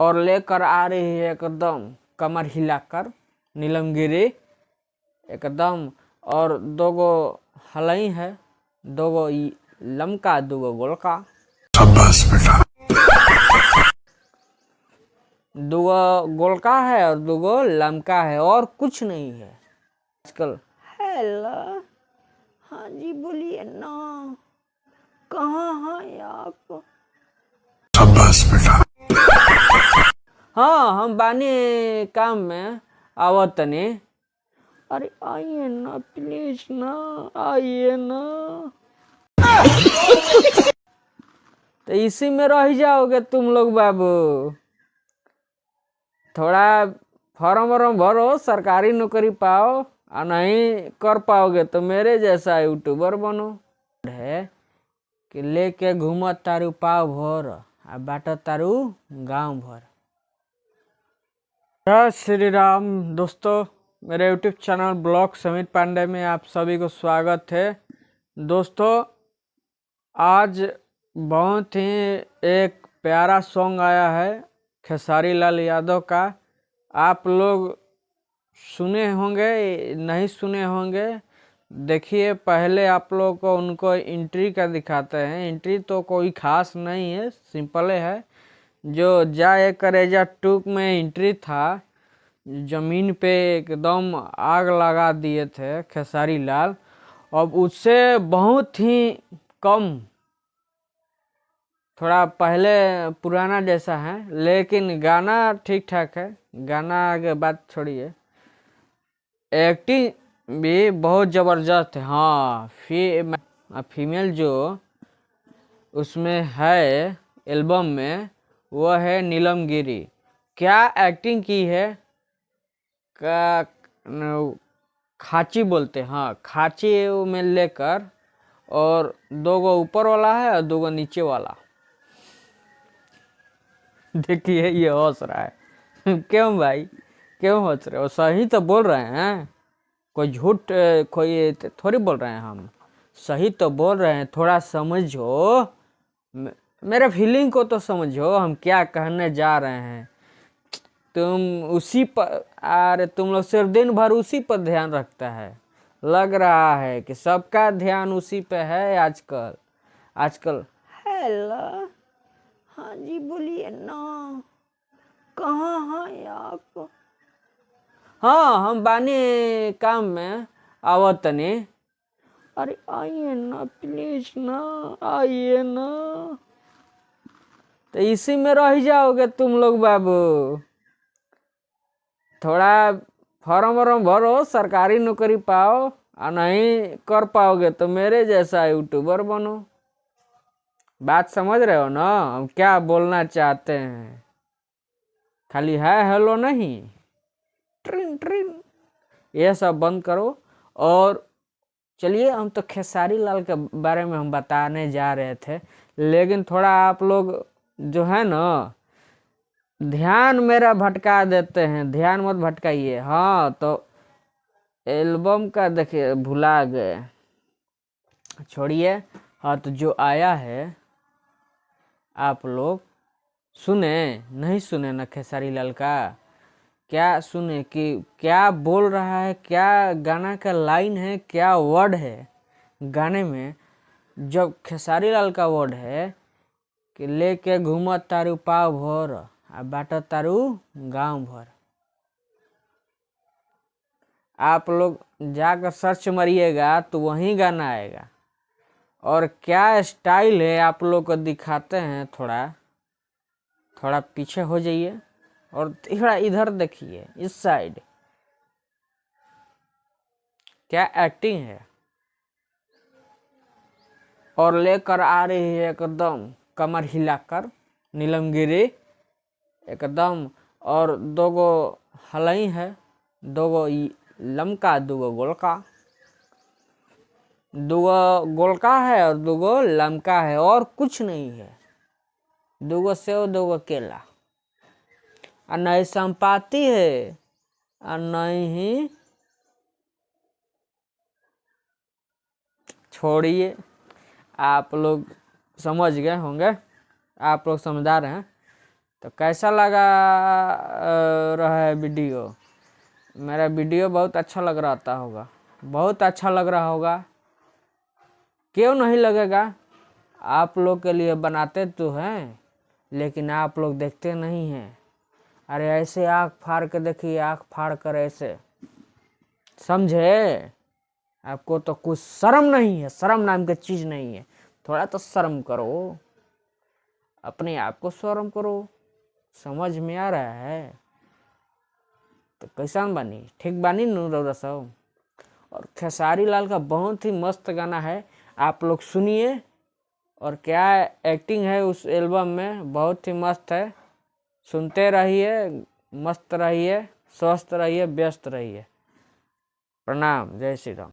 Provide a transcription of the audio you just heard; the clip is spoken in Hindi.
और लेकर आ रही है एकदम कमर हिलाकर नीलमगिरी एकदम। और दो गो हलई है, दो गो लमका, दो गो गोलका। शाबाश बेटा। दो गो गोलका है और दो गो लमका है और कुछ नहीं है आजकल। हेलो, हाँ जी बोलिए ना, कहाँ हैं आप? शाबाश बेटा। हाँ, हम बानी काम में आवत तनी। अरे आइए ना प्लीज ना, आइए ना। तो इसी में रह जाओगे तुम लोग बाबू। थोड़ा फॉर्म वॉर्म भरो, सरकारी नौकरी पाओ, और नहीं कर पाओगे तो मेरे जैसा यूट्यूबर बनो। है कि लेके घूमत तारू पाव भर आ बाटत तारू गांव भर। जय श्री राम दोस्तों, मेरे यूट्यूब चैनल ब्लॉग समित पांडे में आप सभी को स्वागत है। दोस्तों, आज बहुत ही एक प्यारा सॉन्ग आया है खेसारी लाल यादव का। आप लोग सुने होंगे, नहीं सुने होंगे, देखिए। पहले आप लोग को उनको एंट्री का दिखाते हैं। एंट्री तो कोई खास नहीं है, सिंपल है। जो जाए करेजा टूक में एंट्री था, जमीन पे एकदम आग लगा दिए थे खेसारी लाल। अब उससे बहुत ही कम, थोड़ा पहले पुराना जैसा है, लेकिन गाना ठीक ठाक है। गाना के बात छोड़िए, एक्टिंग भी बहुत ज़बरदस्त है। हाँ, फीमेल जो उसमें है एल्बम में, वो है नीलमगिरी। क्या एक्टिंग की है। का खाची बोलते हैं, हाँ, खाची में लेकर, और दो गो ऊपर वाला है और दो गो नीचे वाला। देखिए ये हंस रहा है। क्यों भाई, क्यों हंस रहे हो? सही तो बोल रहे हैं, कोई झूठ कोई थोड़ी बोल रहे हैं हम, सही तो बोल रहे हैं। थोड़ा समझो, मेरे फीलिंग को तो समझो, हम क्या कहने जा रहे हैं। तुम उसी पर, अरे तुम लोग सिर्फ दिन भर उसी पर ध्यान रखता है। लग रहा है कि सबका ध्यान उसी पे है आजकल। आजकल हेलो, हाँ जी बोलिए ना, कहाँ हैं आप? हाँ, हम बानी काम में आवत तनी। अरे आइए ना प्लीज ना, आइए ना। तो इसी में रह जाओगे तुम लोग बाबू। थोड़ा फॉर्म वॉर्म भरो, सरकारी नौकरी पाओ, और नहीं कर पाओगे तो मेरे जैसा यूट्यूबर बनो। बात समझ रहे हो ना, हम क्या बोलना चाहते हैं? खाली है हेलो नहीं, ट्रिन ट्रिन, ये सब बंद करो। और चलिए, हम तो खेसारी लाल के बारे में हम बताने जा रहे थे, लेकिन थोड़ा आप लोग जो है ना, ध्यान मेरा भटका देते हैं। ध्यान मत भटकाइए। हाँ, तो एल्बम का देखिए, भुला गए, छोड़िए। हाँ, तो जो आया है, आप लोग सुने नहीं सुने ना खेसारी लाल का? क्या सुने कि क्या बोल रहा है, क्या गाना का लाइन है, क्या वर्ड है गाने में। जब खेसारी लाल का वर्ड है कि लेके घूमत तारू पाव भर आ बाटत तारू गांव भर। आप लोग जाकर सर्च मारिएगा तो वही गाना आएगा। और क्या स्टाइल है, आप लोग को दिखाते हैं। थोड़ा थोड़ा पीछे हो जाइए और थोड़ा इधर देखिए, इस साइड, क्या एक्टिंग है। और लेकर आ रही है एकदम कमर हिलाकर नीलमगिरी एकदम। और दो गो हलई है, दो गो लमका, दो गो गोलका। दो गो गोलका है और दो गो लमका है और कुछ नहीं है। दो गो सेव, दो गो केला, और नहीं संपाति है, और नहीं, छोड़िए। आप लोग समझ गए होंगे, आप लोग समझदार हैं। तो कैसा लगा रहा है वीडियो? मेरा वीडियो बहुत अच्छा लग रहा होगा, बहुत अच्छा लग रहा होगा। क्यों नहीं लगेगा? आप लोग के लिए बनाते तो हैं, लेकिन आप लोग देखते नहीं हैं। अरे ऐसे आँख फाड़ के देखिए, आँख फाड़ कर ऐसे, समझे? आपको तो कुछ शर्म नहीं है, शर्म नाम की चीज नहीं है। थोड़ा तो शर्म करो, अपने आप को शर्म करो। समझ में आ रहा है? तो कैसा बानी? ठीक बानी नु रउरा सब? और खेसारी लाल का बहुत ही मस्त गाना है, आप लोग सुनिए। और क्या एक्टिंग है उस एल्बम में, बहुत ही मस्त है। सुनते रहिए, मस्त रहिए, स्वस्थ रहिए, व्यस्त रहिए। प्रणाम, जय श्री राम।